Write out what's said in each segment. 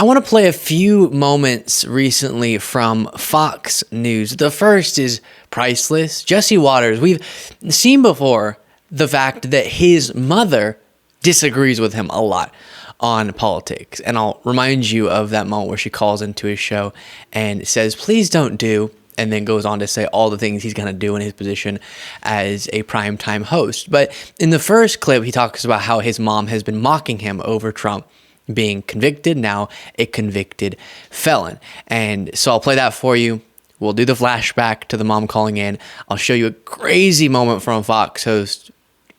I want to play a few moments recently from Fox News. The first is priceless. Jesse Waters, we've seen before the fact that his mother disagrees with him a lot on politics. And I'll remind you of that moment where she calls into his show and says, please don't do, and then goes on to say all the things he's going to do in his position as a primetime host. But in the first clip, he talks about how his mom has been mocking him over Trump being convicted, now a convicted felon. And so I'll play that for you. We'll do the flashback to the mom calling in. I'll show you a crazy moment from a Fox host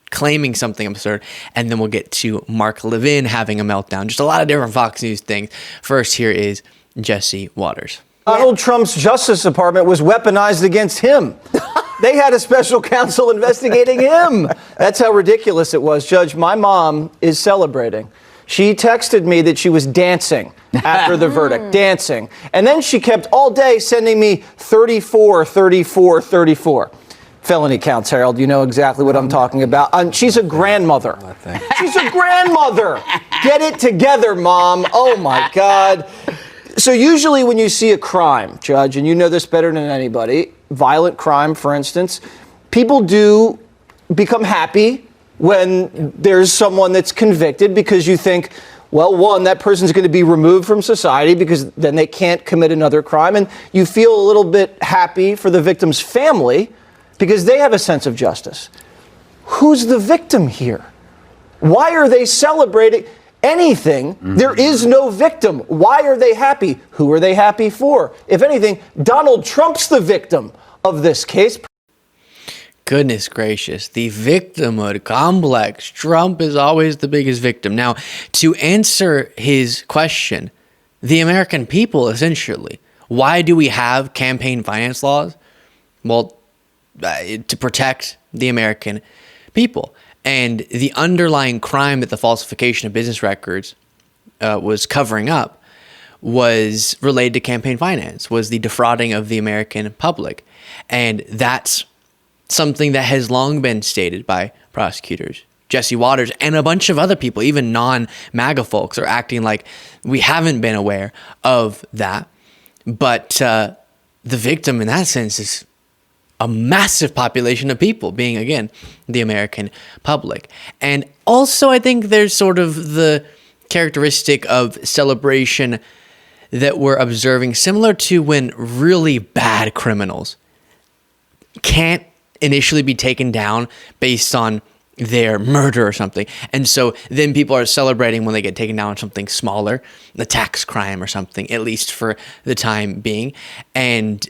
claiming something absurd, and then we'll get to Mark Levin having a meltdown. Just a lot of different Fox News things. First, here is Jesse Waters. Donald Trump's Justice Department was weaponized against him. They had a special counsel investigating him. That's how ridiculous it was. Judge, my mom is celebrating. She texted me that she was dancing after the verdict, dancing. And then she kept all day sending me 34, 34, 34. Felony counts, Harold. You know exactly what I'm talking about. She's a grandmother. She's a grandmother. Get it together, Mom. Oh, my God. So usually when you see a crime, Judge, and you know this better than anybody, violent crime, for instance, people do become happy when there's someone that's convicted because you think, well, one, that person's going to be removed from society because then they can't commit another crime. And you feel a little bit happy for the victim's family because they have a sense of justice. Who's the victim here? Why are they celebrating anything? There is no victim. Why are they happy? Who are they happy for? If anything, Donald Trump's the victim of this case. Goodness gracious, the victimhood complex. Trump is always the biggest victim. Now, to answer his question, the American people, essentially, why do we have campaign finance laws? Well, to protect the American people. And the underlying crime that the falsification of business records was covering up was related to campaign finance, was the defrauding of the American public. And that's something that has long been stated by prosecutors. Jesse Waters and a bunch of other people, even non-MAGA folks, are acting like we haven't been aware of that. But the victim in that sense is a massive population of people, being, again, the American public. And also, I think there's sort of the characteristic of celebration that we're observing, similar to when really bad criminals can't initially be taken down based on their murder or something. And so then people are celebrating when they get taken down on something smaller, the tax crime or something, at least for the time being. And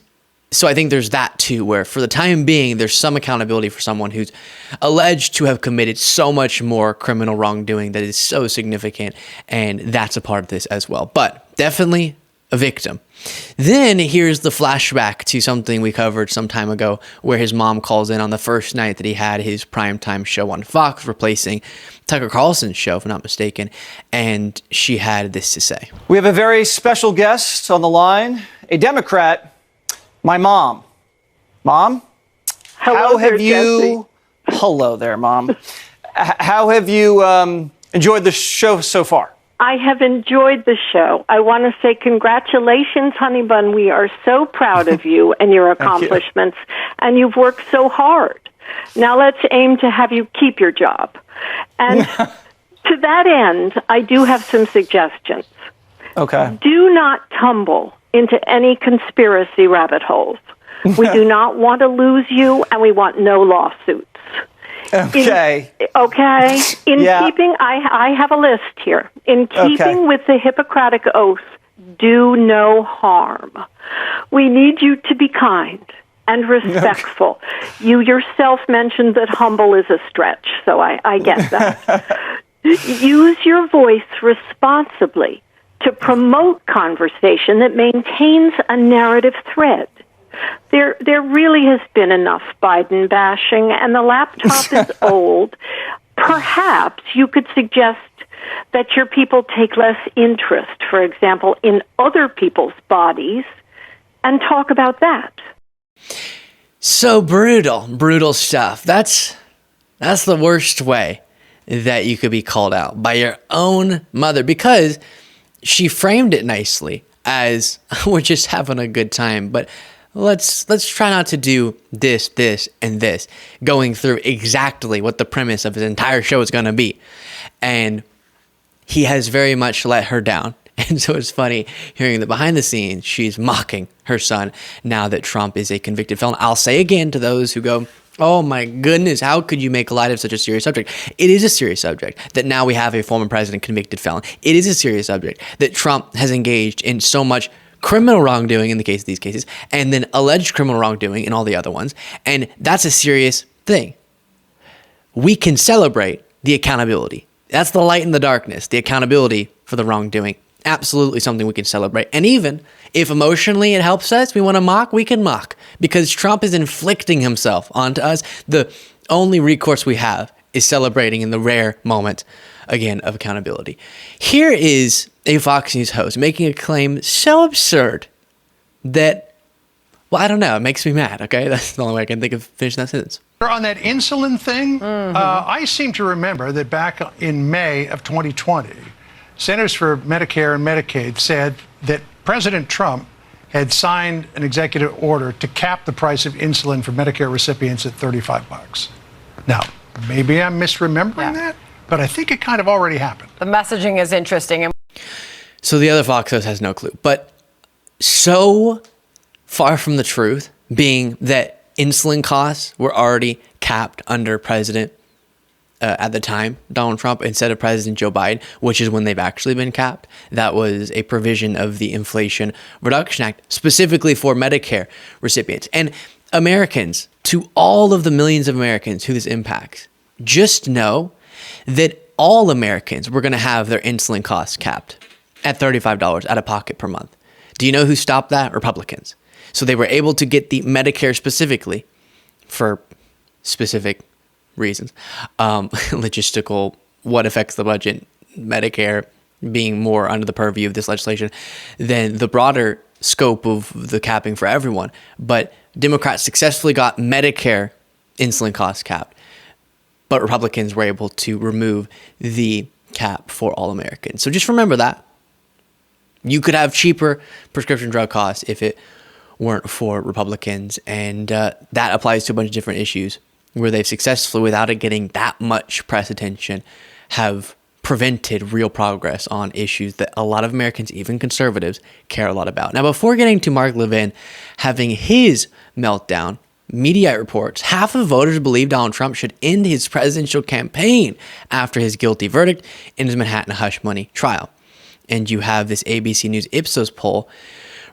so I think there's that too, where for the time being, there's some accountability for someone who's alleged to have committed so much more criminal wrongdoing that is so significant. And that's a part of this as well. But definitely a victim. Then here's the flashback to something we covered some time ago, where his mom calls in on the first night that he had his primetime show on Fox, replacing Tucker Carlson's show, if I'm not mistaken. And she had this to say. We have a very special guest on the line, a Democrat. My mom. Mom? Hello there, Jesse. Hello there, Mom. How have you enjoyed the show so far? I have enjoyed the show. I want to say congratulations, honey bun. We are so proud of you and your accomplishments, and you've worked so hard. Now let's aim to have you keep your job. And to that end, I do have some suggestions. Okay. Do not tumble into any conspiracy rabbit holes. We do not want to lose you, and we want no lawsuits. Okay. In keeping, I have a list here. In keeping with the Hippocratic Oath, do no harm. We need you to be kind and respectful. You yourself mentioned that humble is a stretch, so I get that. Use your voice responsibly to promote conversation that maintains a narrative thread. There really has been enough Biden bashing, and the laptop is old. Perhaps you could suggest that your people take less interest, for example, in other people's bodies, and talk about that. So brutal stuff. That's the worst way that you could be called out by your own mother, because she framed it nicely as we're just having a good time, but let's try not to do this, and this, going through exactly what the premise of his entire show is going to be. And he has very much let her down. And so it's funny hearing that behind the scenes, she's mocking her son now that Trump is a convicted felon. I'll say again to those who go, oh my goodness, how could you make light of such a serious subject? It is a serious subject that now we have a former president convicted felon. It is a serious subject that Trump has engaged in so much criminal wrongdoing in the case of these cases, and then alleged criminal wrongdoing in all the other ones. And that's a serious thing. We can celebrate the accountability. That's the light in the darkness, the accountability for the wrongdoing. Absolutely something we can celebrate. And even if emotionally it helps us, we want to mock, we can mock. Because Trump is inflicting himself onto us. The only recourse we have is celebrating in the rare moment, again, of accountability. Here is a Fox News host making a claim so absurd that, well, I don't know, it makes me mad, okay? That's the only way I can think of finishing that sentence. On that insulin thing, I seem to remember that back in May of 2020, Centers for Medicare and Medicaid said that President Trump had signed an executive order to cap the price of insulin for Medicare recipients at $35. Now, maybe I'm misremembering that, but I think it kind of already happened. The messaging is interesting. So the other Fox host has no clue, but so far from the truth, being that insulin costs were already capped under President at the time, Donald Trump, instead of President Joe Biden, which is when they've actually been capped. That was a provision of the Inflation Reduction Act, specifically for Medicare recipients. And Americans, to all of the millions of Americans who this impacts, just know that all Americans were going to have their insulin costs capped at $35 out of pocket per month. Do you know who stopped that? Republicans. So they were able to get the Medicare specifically for specific reasons, logistical, what affects the budget, Medicare being more under the purview of this legislation than the broader scope of the capping for everyone. But Democrats successfully got Medicare insulin costs capped, but Republicans were able to remove the cap for all Americans. So just remember that. You could have cheaper prescription drug costs if it weren't for Republicans, and that applies to a bunch of different issues where they've successfully, without it getting that much press attention, have prevented real progress on issues that a lot of Americans, even conservatives, care a lot about. Now, before getting to Mark Levin having his meltdown, Mediaite reports half of voters believe Donald Trump should end his presidential campaign after his guilty verdict in his Manhattan hush money trial. And you have this ABC News Ipsos poll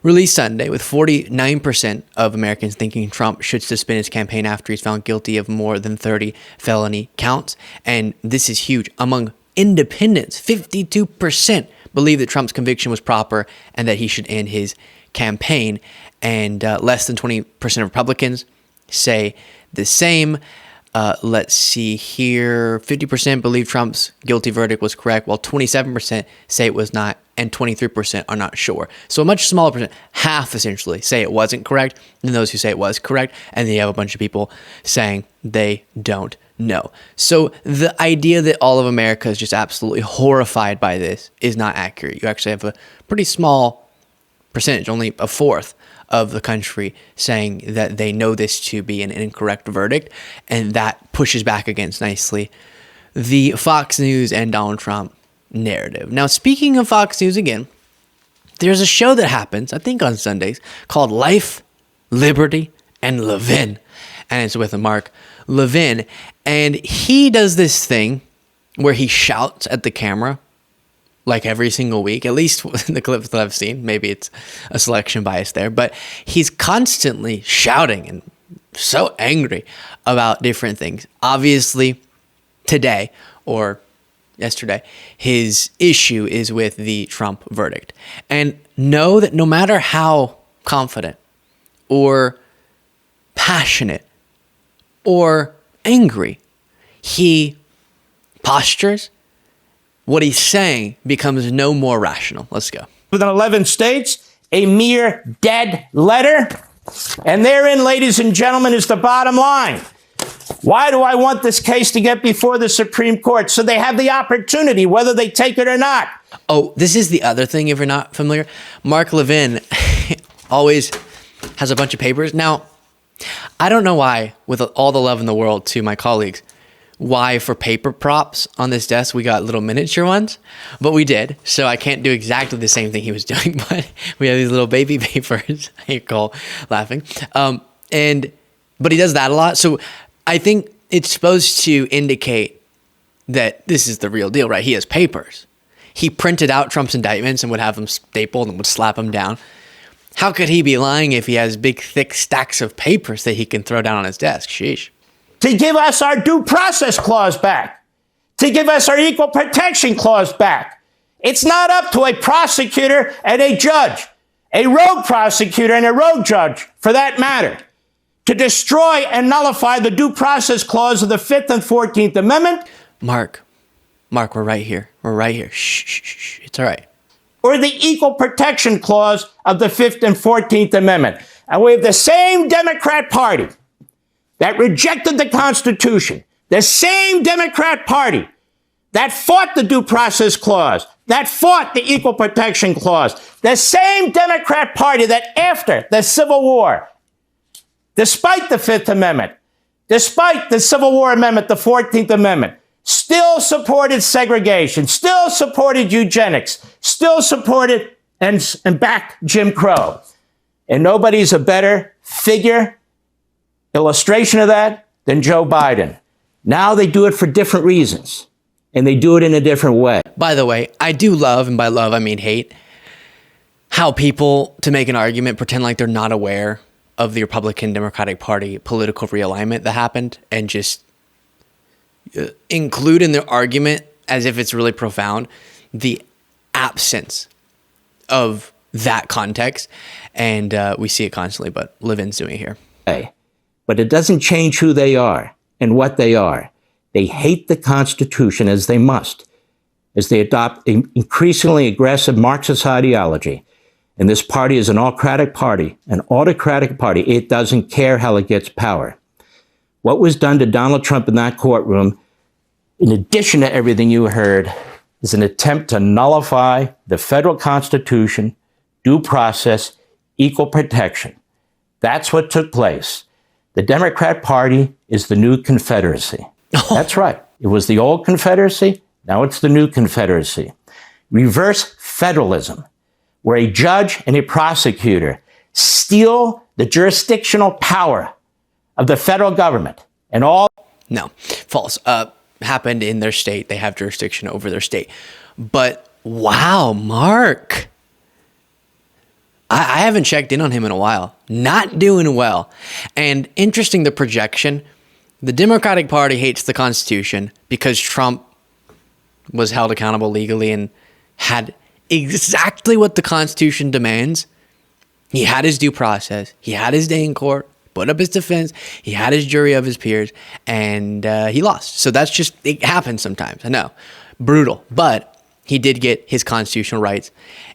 released Sunday with 49% of Americans thinking Trump should suspend his campaign after he's found guilty of more than 30 felony counts. And this is huge. Among independents, 52% believe that Trump's conviction was proper and that he should end his campaign. And less than 20% of Republicans say the same. Let's see here. 50% believe Trump's guilty verdict was correct, while 27% say it was not, and 23% are not sure. So a much smaller percent, half essentially, say it wasn't correct than those who say it was correct. And then you have a bunch of people saying they don't know. So the idea that all of America is just absolutely horrified by this is not accurate. You actually have a pretty small percentage, only a fourth of the country, saying that they know this to be an incorrect verdict, and that pushes back against nicely the Fox News and Donald Trump narrative. Now, speaking of Fox News again, there's a show that happens, I think on Sundays, called Life, Liberty, and Levin, and it's with Mark Levin, and he does this thing where he shouts at the camera like every single week, at least in the clips that I've seen. Maybe it's a selection bias there, but he's constantly shouting and so angry about different things. Obviously, today or yesterday, his issue is with the Trump verdict. And know that no matter how confident or passionate or angry he postures, what he's saying becomes no more rational. Let's go. Within 11 states, a mere dead letter. And therein, ladies and gentlemen, is the bottom line. Why do I want this case to get before the Supreme Court? So they have the opportunity, whether they take it or not. Oh, this is the other thing, if you're not familiar. Mark Levin always has a bunch of papers. Now, I don't know why, with all the love in the world to my colleagues, why for paper props on this desk we got little miniature ones, but we did. So I can't do exactly the same thing he was doing, but we have these little baby papers. I call laughing. But he does that a lot. So I think it's supposed to indicate that this is the real deal, right? He has papers. He printed out Trump's indictments and would have them stapled and would slap them down. How could he be lying if he has big, thick stacks of papers that he can throw down on his desk? Sheesh. To give us our due process clause back. To give us our equal protection clause back. It's not up to a prosecutor and a judge, a rogue prosecutor and a rogue judge, for that matter, to destroy and nullify the due process clause of the 5th and 14th Amendment. Mark, we're right here. We're right here. Shh. It's all right. Or the equal protection clause of the 5th and 14th Amendment. And we have the same Democrat Party that rejected the Constitution, the same Democrat Party that fought the due process clause, that fought the equal protection clause, the same Democrat Party that after the Civil War, despite the 5th Amendment, despite the Civil War Amendment, the 14th Amendment, still supported segregation, still supported eugenics, still supported and backed Jim Crow. And nobody's a better illustration of that than Joe Biden. Now they do it for different reasons, and they do it in a different way. By the way, I do love, and by love I mean hate, how people, to make an argument, pretend like they're not aware of the Republican Democratic Party political realignment that happened and just include in their argument, as if it's really profound, the absence of that context. And we see it constantly, but Levin's doing it here. But it doesn't change who they are and what they are. They hate the Constitution, as they must, as they adopt an increasingly aggressive Marxist ideology. And this party is an autocratic party. It doesn't care how it gets power. What was done to Donald Trump in that courtroom, in addition to everything you heard, is an attempt to nullify the federal Constitution, due process, equal protection. That's what took place. The Democrat Party is the new Confederacy. That's right. It was the old Confederacy. Now it's the new Confederacy. Reverse federalism, where a judge and a prosecutor steal the jurisdictional power of the federal government and all. No, false. Happened in their state. They have jurisdiction over their state. But wow, Mark. I haven't checked in on him in a while. Not doing well. And interesting, the projection. The Democratic Party hates the Constitution because Trump was held accountable legally and had exactly what the Constitution demands. He had his due process. He had his day in court, put up his defense. He had his jury of his peers, and he lost. So that's just, it happens sometimes. I know. Brutal. But he did get his constitutional rights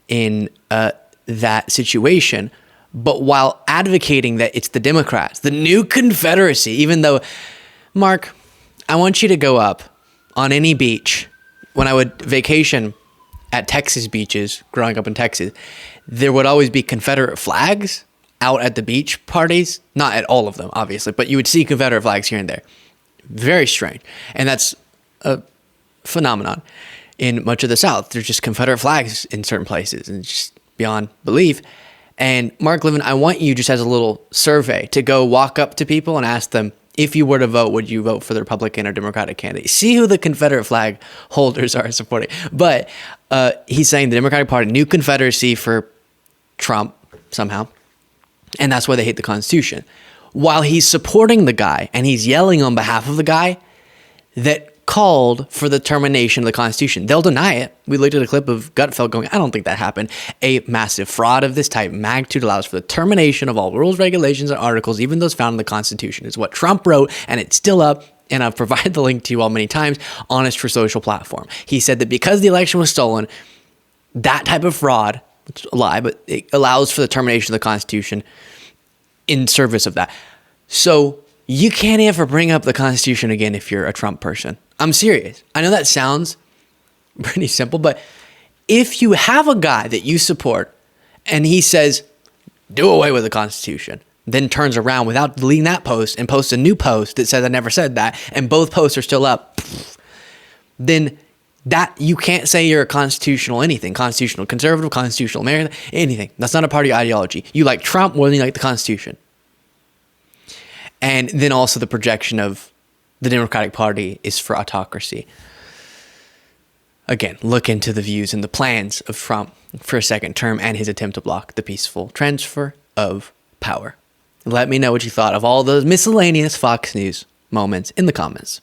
in that situation. But while advocating that it's the Democrats, the new Confederacy, even though, Mark, I want you to go up on any beach. When I would vacation at Texas beaches, growing up in Texas, there would always be Confederate flags out at the beach parties. Not at all of them, obviously, but you would see Confederate flags here and there. Very strange. And that's a phenomenon in much of the South. There's just Confederate flags in certain places, and it's just beyond belief. And Mark Levin, I want you, just as a little survey, to go walk up to people and ask them, if you were to vote, would you vote for the Republican or Democratic candidate? See who the Confederate flag holders are supporting. But he's saying the Democratic Party, new Confederacy for Trump somehow. And that's why they hate the Constitution. While he's supporting the guy and he's yelling on behalf of the guy that called for the termination of the Constitution. They'll deny it. We looked at a clip of Gutfeld going, I don't think that happened. A massive fraud of this type, magnitude, allows for the termination of all rules, regulations, and articles, even those found in the Constitution. Is what Trump wrote, and it's still up, and I've provided the link to you all many times, Honest for Social platform. He said that because the election was stolen, that type of fraud, which is a lie, but it allows for the termination of the Constitution in service of that. So you can't ever bring up the Constitution again if you're a Trump person. I'm serious. I know that sounds pretty simple, but if you have a guy that you support and he says, do away with the Constitution, then turns around without deleting that post and posts a new post that says, I never said that, and both posts are still up, then that you can't say you're a constitutional anything, constitutional conservative, constitutional American, anything. That's not a party ideology. You like Trump more than you like the Constitution. And then also the projection of the Democratic Party is for autocracy. Again, look into the views and the plans of Trump for a second term and his attempt to block the peaceful transfer of power. Let me know what you thought of all those miscellaneous Fox News moments in the comments.